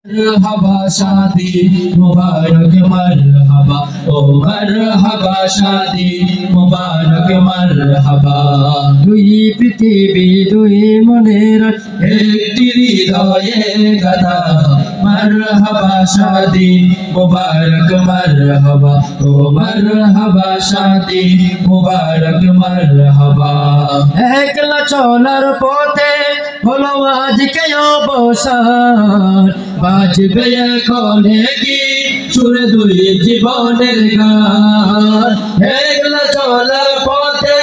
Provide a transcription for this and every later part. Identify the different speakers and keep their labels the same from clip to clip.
Speaker 1: मरहबा शादी मुबारक मरहबा ओ मरहबा शादी मुबारक मरहबा दुई पृथिवी दुई मनेर एकटी हृदये गाथा मरहबा शादी मुबारक मरहबा ओ मरहबा शादी मुबारक मरहबा एकला चलार पथे हलो आजके अवसान बाजबे एखने की सुर दुई जीवनेर गान एकला चलार पथे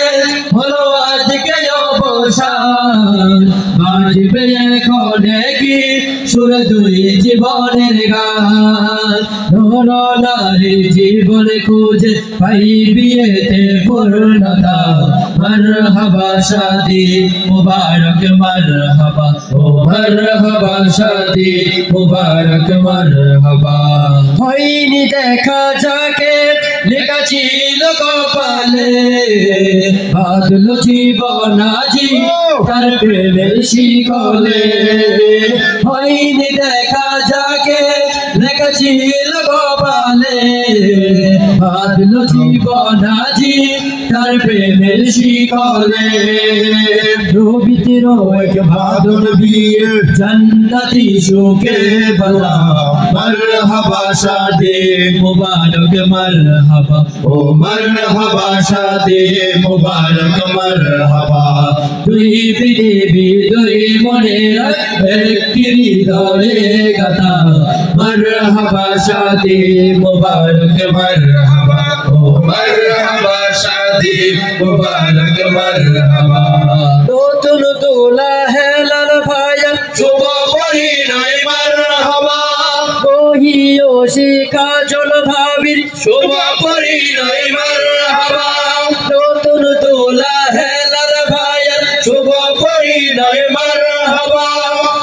Speaker 1: हलो आजके अवसान बाजबे एखने की सुर दुई जीवनेर गान दोनो नारी जीवन खुঁজে पाइबি एते पूर्णता मरहबा शादी मुबारक मरहबा ओ मरहबा शादी मुबारक मरहबा হয়নি দেখা যাকে লেখা ছিল কপালে বাঁধলো জীবন আজি তার প্রেমের শিকলে হয়নি দেখা যাকে লেখা ছিল কপালে বাঁধলো জীবন আজি তার প্রেমের শিকলে রবিতের এক ভাদর বিয়ে জান্নাতি সুখে বলা मरहबा शादी मुबारक मरहबा ओ मरहबा शादी मुबारक मरहबा दुई पृथिवी दुई मनेर एकटी हृदये गाथा मरहबा शादी मुबारक मरहबा ओ मरहबा शादी मुबारक मरहबा नतून दोला हेलार भाया शुभ परिणय मरहबा কহিও সে কাজল ভাবির শুভ পরিণয় মারহাবা নতুন দোলা হেলার ভাইয়ার শুভ পরিণয় মারহাবা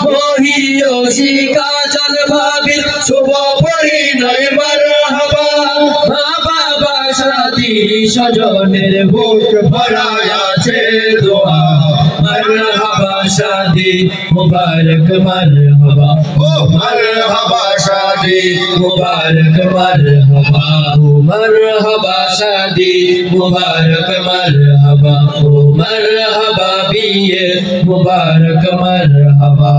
Speaker 1: কহিও সে কাজল ভাবির শুভ পরিণয় মারহাবা মা বাবা সাথী স্বজনের বুক ভরা আছে দোয়া मरहबा शादी मुबारक मरहबा ओ मरहबा शादी मुबारक मरहबा ओ मरहबा शादी मुबारक मरहबा ओ मरहबा बिये मुबारक मरहबा।